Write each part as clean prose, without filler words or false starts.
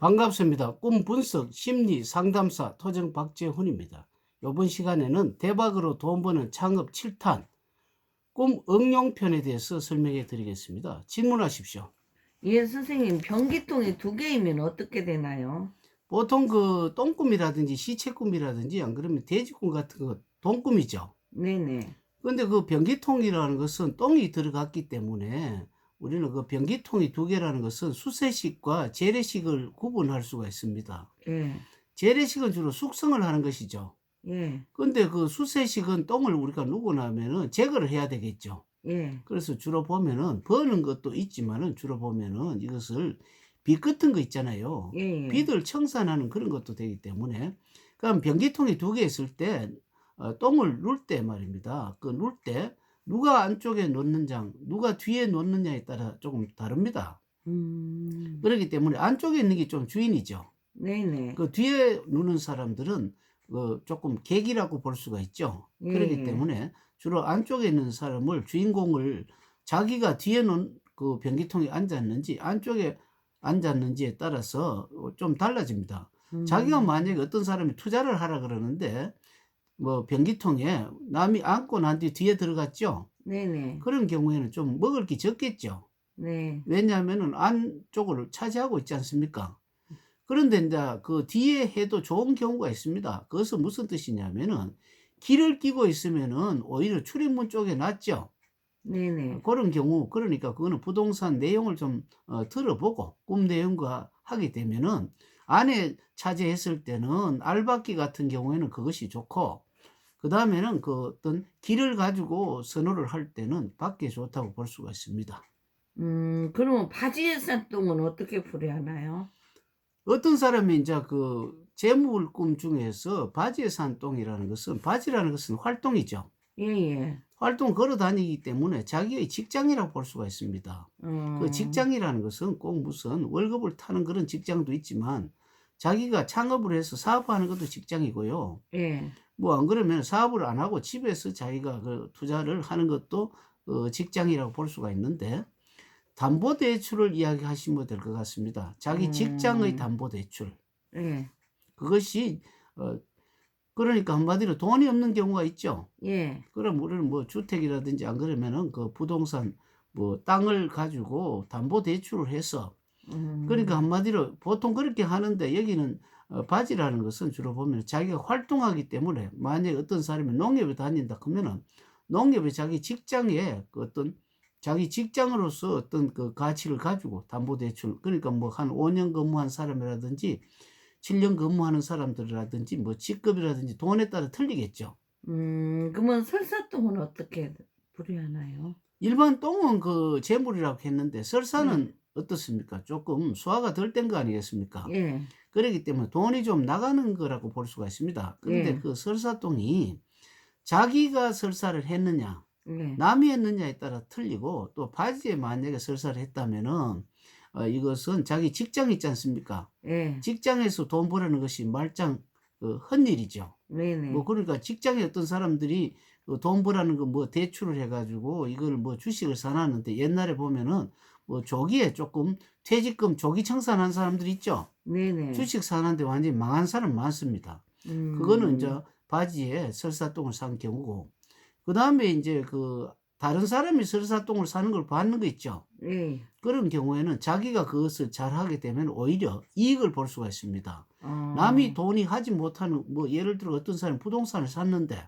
반갑습니다. 꿈 분석 심리 상담사 토정 박재훈입니다. 이번 시간에는 대박으로 돈 버는 창업 7탄 꿈 응용편에 대해서 설명해 드리겠습니다. 질문하십시오. 예, 선생님, 변기통이 두 개이면 어떻게 되나요? 보통 그 똥꿈이라든지 시체꿈이라든지 안 그러면 돼지꿈 같은 거 돈꿈이죠. 네네. 근데 그 변기통이라는 것은 똥이 들어갔기 때문에 우리는 그 변기통이 두 개라는 것은 수세식과 재래식을 구분할 수가 있습니다. 예, 재래식은 주로 숙성을 하는 것이죠. 예, 근데 그 수세식은 똥을 우리가 누고 나면은 제거를 해야 되겠죠. 예, 그래서 주로 보면은 버는 것도 있지만은 주로 보면은 이것을 비 같은 거 있잖아요. 예, 예. 비들 청산하는 그런 것도 되기 때문에 그럼 변기통이 두 개 있을 때 똥을 눌 때 말입니다. 그 눌 때 누가 안쪽에 놓는장, 누가 뒤에 놓느냐에 따라 조금 다릅니다. 음, 그렇기 때문에 안쪽에 있는 게 좀 주인이죠. 네네. 그 뒤에 누는 사람들은 조금 객이라고 볼 수가 있죠. 예, 그렇기 예. 때문에 주로 안쪽에 있는 사람을 주인공을 자기가 뒤에 놓은 그 변기통에 앉았는지 안쪽에 앉았는지에 따라서 좀 달라집니다. 자기가 만약에 음, 어떤 사람이 투자를 하라 그러는데 뭐 변기통에 남이 앉고 난 뒤 뒤에 들어갔죠. 네네. 그런 경우에는 좀 먹을 게 적겠죠. 네. 왜냐하면은 안쪽을 차지하고 있지 않습니까? 그런데 인제 그 뒤에 해도 좋은 경우가 있습니다. 그것은 무슨 뜻이냐면은 길을 끼고 있으면은 오히려 출입문 쪽에 놨죠. 네네. 그런 경우 그러니까 그거는 부동산 내용을 좀 들어보고 꿈 내용과 하게 되면은 안에 차지했을 때는 알박기 같은 경우에는 그것이 좋고 그다음에는 그 어떤 길을 가지고 선호를 할 때는 밖에 좋다고 볼 수가 있습니다. 그러면 바지에 싼 똥은 어떻게 풀이하나요? 어떤 사람이 인제 그 재물 꿈 중에서 바지에 산 똥이라는 것은 바지라는 것은 활동이죠. 예, 예. 활동 걸어 다니기 때문에 자기의 직장이라고 볼 수가 있습니다. 그 어, 직장이라는 것은 꼭 무슨 월급을 타는 그런 직장도 있지만 자기가 창업을 해서 사업하는 것도 직장이고요. 예. 뭐 안 그러면 사업을 안 하고 집에서 자기가 그 투자를 하는 것도 직장이라고 볼 수가 있는데 담보대출을 이야기하시면 될 것 같습니다. 자기 직장의 음, 담보대출. 예, 그것이 어 그러니까 한마디로 돈이 없는 경우가 있죠. 예. 그럼 우리는 뭐 주택이라든지 안 그러면은 그 부동산 뭐 땅을 가지고 담보대출을 해서 그러니까 음, 한마디로 보통 그렇게 하는데 여기는 바지라는 것은 주로 보면 자기가 활동하기 때문에 만약에 어떤 사람이 농협에 다닌다 그러면은 농협에 자기 직장에 그 어떤 자기 직장으로서 어떤 그 가치를 가지고 담보대출 그러니까 뭐 한 5년 근무한 사람이라든지 7년 근무하는 사람들이라든지 뭐 직급이라든지 돈에 따라 틀리겠죠. 그러면 설사똥은 어떻게 풀이하나요? 일반 똥은 그 재물이라고 했는데 예, 설사는 어떻습니까? 조금 소화가 덜 된 거 아니겠습니까? 예, 그러기 때문에 돈이 좀 나가는 거라고 볼 수가 있습니다. 그런데 예, 그 설사똥이 자기가 설사를 했느냐, 예, 남이 했느냐에 따라 틀리고 또 바지에 만약에 설사를 했다면은 이것은 자기 직장 있지 않습니까? 예. 직장에서 돈 버는 것이 말짱 헛일이죠. 뭐 네네. 그러니까 직장에 어떤 사람들이 그 돈 버라는 거 뭐 대출을 해 가지고 이걸 뭐 주식을 사 놨는데 옛날에 보면은 뭐 조기에 쪼끔 퇴직금 조기 청산한 사람들 있죠. 네네. 주식 사 놨는데 완전히 망한 사람 많습니다. 그거는 음. 인제 바지에 설사똥을 산 경우고 그다음에 인제 그 다른 사람이 설사똥을 사는 걸 봤는 거 있죠. 예. 그런 경우에는 자기가 그것을 잘하게 되면 오히려 이익을 볼 수가 있습니다. 남이 어. 돈이 하지 못하는 뭐 예를 들어 어떤 사람이 부동산을 샀는데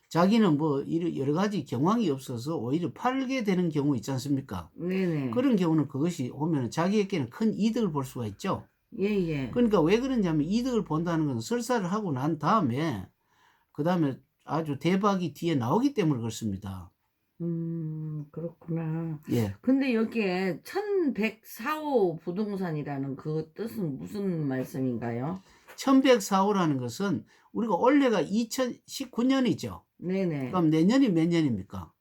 자기는 뭐 여러 가지 경황이 없어서 오히려 팔게 되는 경우 있지 않습니까? 네네. 그런 경우는 그것이 오면은 자기에게는 큰 이득을 볼 수가 있죠. 예예. 그러니까 왜 그러냐면 이득을 본다는 것은 설사를 하고 난 다음에 그다음에 아주 대박이 뒤에 나오기 때문에 그렇습니다. 그렇구나. 예. 근데 여기에 1104호 부동산이라는 그 뜻은 무슨 말씀인가요? 천백사호라는 것은 우리가 올해가 2019 년이죠. 네네. 그럼 내년이 몇 년입니까?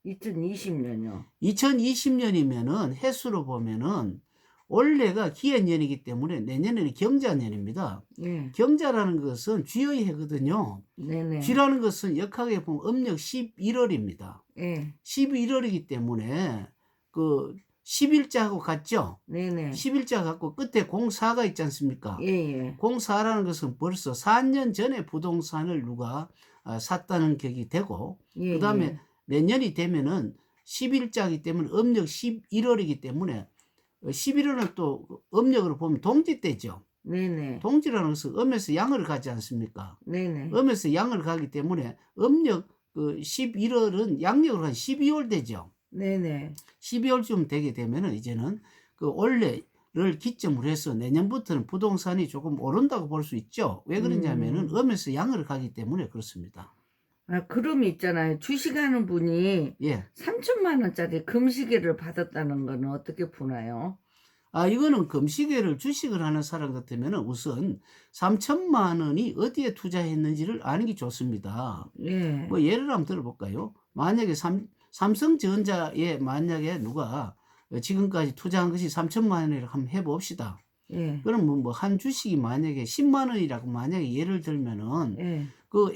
2020 년요. 2020 년이면은 해수로 보면은 올해가 기해년이기 때문에 내년에는 경자년입니다. 예. 경자라는 것은 쥐의 해거든요. 네네. 쥐라는 것은 역학에 보면 음력 11월입니다. 예. 11월이기 때문에 그 11자하고 같죠? 네네. 11자 같고 끝에 04가 있지 않습니까? 예예. 04라는 것은 벌써 4년 전에 부동산을 누가 샀다는 격이 되고, 그 다음에 예예. 내년이 되면은 11자이기 때문에 음력 11월이기 때문에 11월은 또 음력으로 보면 동지 때죠. 네네. 동지라는 것은 음에서 양을 가지 않습니까? 네네. 음에서 양을 가기 때문에 음력 그 11월은 양력으로 한 12월 되죠. 네네. 12월쯤 되게 되면은 이제는 그 올해를 기점으로 해서 내년부터는 부동산이 조금 오른다고 볼 수 있죠. 왜 그러냐면은 음. 음에서 양을 가기 때문에 그렇습니다. 아 그럼 있잖아요. 주식하는 분이 예. 3천만 원짜리 금시계를 받았다는 거는 어떻게 푸나요? 이거는 금시계를 주식을 하는 사람 같으면은 우선 3천만 원이 어디에 투자했는지를 아는 게 좋습니다. 예. 뭐 예를 한번 들어볼까요? 만약에 삼성전자에 만약에 누가 지금까지 투자한 것이 3천만 원이라고 한번 해봅시다. 예. 그럼 뭐 한 주식이 만약에 10만 원이라고 만약에 예를 들면은 예. 그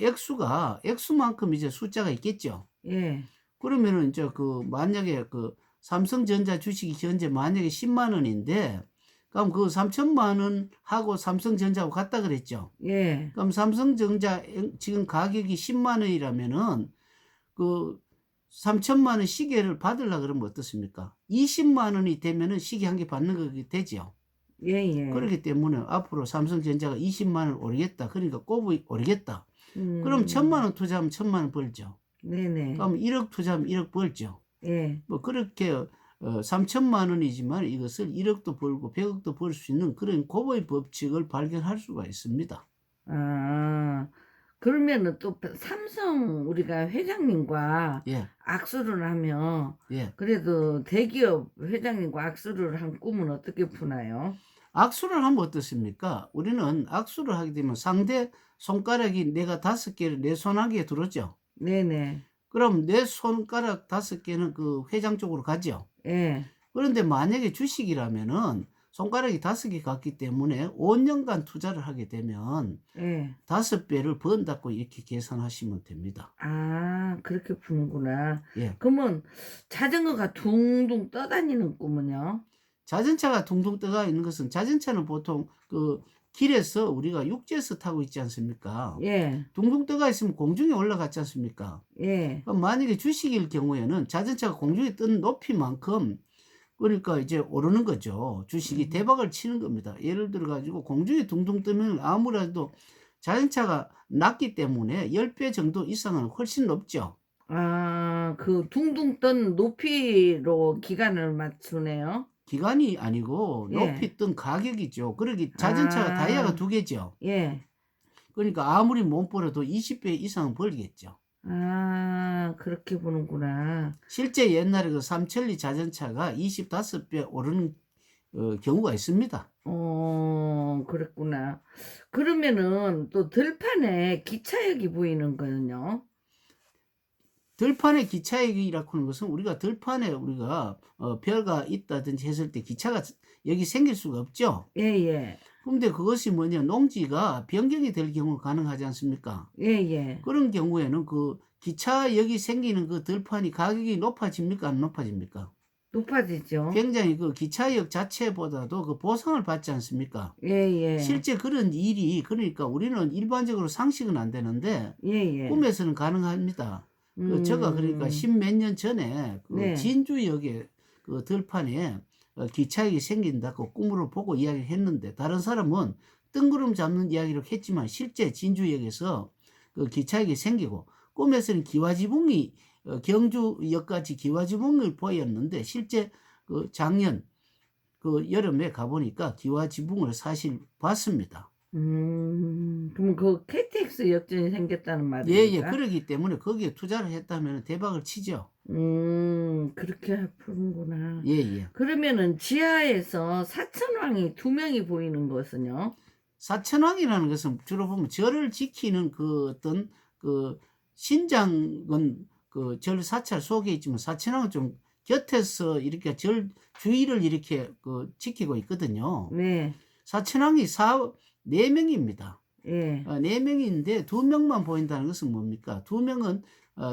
액수만큼 이제 숫자가 있겠죠. 예. 그러면은 이제 그 만약에 그 삼성전자 주식이 현재 만약에 10만 원인데, 그럼 그 3천만 원하고 삼성전자하고 같다 그랬죠. 예. 그럼 삼성전자 지금 가격이 10만 원이라면은 그 3천만 원 시계를 받으려 그러면 어떻습니까? 20만 원이 되면은 시계 한 개 받는 거 되죠. 예예. 그렇기 때문에 앞으로 삼성전자가 20만 원 오르겠다. 그러니까 곱이 오르겠다. 그럼 1천만 음. 원 투자하면 1천만 원 벌죠. 네네. 그럼 1억 투자하면 1억 벌죠. 예. 뭐 그렇게 3천만 원이지만 이것을 1억도 벌고 100억도 벌 수 있는 그런 곱의 법칙을 발견할 수가 있습니다. 아. 그러면은 또 삼성 우리가 회장님과 예. 악수를 하면 예. 그래도 대기업 회장님과 악수를 한 꿈은 어떻게 푸나요? 악수를 하면 어떻습니까? 우리는 악수를 하게 되면 상대 손가락이 내가 5개를 내 손아귀에 들어오죠. 네네. 그럼 내 손가락 5개는 그 회장 쪽으로 가죠. 예. 그런데 만약에 주식이라면은 손가락이 5개 같기 때문에 5년간 투자를 하게 되면 예. 5배를 번다고 이렇게 계산하시면 됩니다. 아 그렇게 푸는구나. 예. 그러면 자전거가 둥둥 떠다니는 꿈은요? 자전차가 둥둥 떠가 있는 것은, 자전차는 보통 그 길에서 우리가 육지에서 타고 있지 않습니까? 예. 둥둥 떠가 있으면 공중에 올라갔지 않습니까? 예. 그럼 만약에 주식일 경우에는 자전차가 공중에 뜬 높이만큼, 그러니까 이제 오르는 거죠. 주식이 음. 대박을 치는 겁니다. 예를 들어 가지고 공중에 둥둥 뜨면 아무래도 자동차가 낮기 때문에 10배 정도 이상은 훨씬 높죠. 아 그 둥둥 뜬 높이로 기간을 맞추네요. 기간이 아니고 예. 높이 뜬 가격이죠. 그러기 자전차가 타이어가 아. 2개죠. 예. 그러니까 아무리 못 벌어도 20배 이상은 벌겠죠. 아 그렇게 보는구나. 실제 옛날에 그 삼천리 자전차가 25배 오르는 경우가 있습니다. 그랬구나. 그러면은 또 들판에 기차역이 보이는 거는요? 들판에 기차역이라고 하는 것은, 우리가 들판에 우리가 벼가 있다든지 했을 때 기차가 여기 생길 수가 없죠. 예예. 그런데 그것이 뭐냐, 농지가 변경이 될 경우가 가능하지 않습니까? 예예. 그런 경우에는 그 기차역이 생기는 그 들판이 가격이 높아집니까, 안 높아집니까? 높아지죠. 굉장히 그 기차역 자체보다도 그 보상을 받지 않습니까? 예예. 실제 그런 일이, 그러니까 우리는 일반적으로 상식은 안 되는데 예예. 꿈에서는 가능합니다. 제가 그러니까 음. 십몇 년 전에 그 네. 진주역에 그 들판에 기차역이 생긴다고 꿈으로 보고 이야기를 했는데, 다른 사람은 뜬구름 잡는 이야기로 했지만 실제 진주역에서 그 기차역이 생기고, 꿈에서는 기와지붕이 경주역까지 기와지붕을 보였는데, 실제 그 작년 그 여름에 가 보니까 기와지붕을 사실 봤습니다. 그럼 그 KTX 역전이 생겼다는 예예. 말입니까? 그러기 때문에 거기에 투자를 했다면 대박을 치죠. 그렇게 푸는구나. 예예. 그러면은 지하에서 사천왕이 두 명이 보이는 것은요? 사천왕이라는 것은 주로 보면 절을 지키는 그 어떤 그 신장은 그 절 사찰 속에 있지만, 사천왕은 좀 곁에서 이렇게 절 주위를 이렇게 그 지키고 있거든요. 네. 사천왕이 4명입니다. 예. 4명인데 2명만 보인다는 것은 뭡니까? 2명은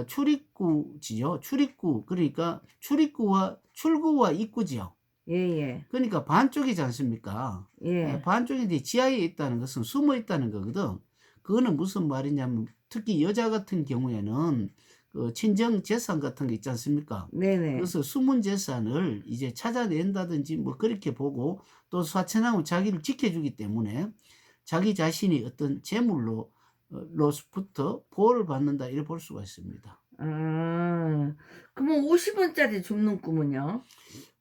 출입구지요. 출입구, 그러니까 출입구와 출구와 입구지요. 예예. 그러니까 반쪽이지 않습니까? 예. 반쪽인데 지하에 있다는 것은 숨어 있다는 거거든. 그거는 무슨 말이냐면 특히 여자 같은 경우에는 그 친정 재산 같은 게 있지 않습니까? 네네. 그래서 숨은 재산을 이제 찾아낸다든지 뭐 그렇게 보고 또 사천하고 자기를 지켜주기 때문에 자기 자신이 어떤 재물로 로부터 보호를 받는다 이렇게 볼 수가 있습니다. 아. 그러면 50 원짜리 줍는 꿈은요?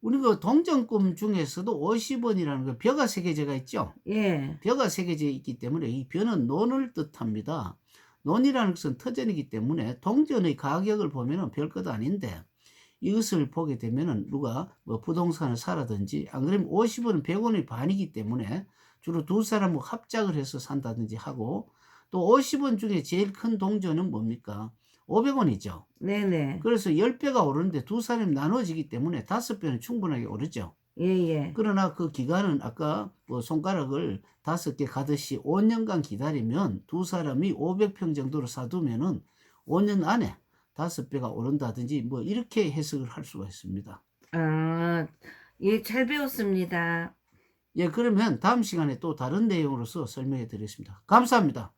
우리가 동전꿈 중에서도 50 원이라는 그 벼가 새겨져가 있죠. 예. 벼가 새겨져 있기 때문에 이 벼는 논을 뜻합니다. 논이라는 것은 터전이기 때문에 동전의 가격을 보면은 별것 아닌데 이것을 보게 되면은 누가 뭐 부동산을 사라든지 안 그러면 50 원은 100 원의 반이기 때문에 주로 두 사람은 합작을 해서 산다든지 하고 또 50원 중에 제일 큰 동전은 뭡니까? 500 원이죠. 네네. 그래서 10 배가 오르는데 두 사람이 나눠지기 때문에 5 배는 충분하게 오르죠. 예예. 그러나 그 기간은 아까 뭐 손가락을 5개 가듯이 5 년간 기다리면 두 사람이 500평 정도로 사두면은 5년 안에 5 배가 오른다든지 뭐 이렇게 해석을 할 수가 있습니다. 아. 예, 잘 배웠습니다. 예, 그러면 다음 시간에 또 다른 내용으로서 설명해 드리겠습니다. 감사합니다.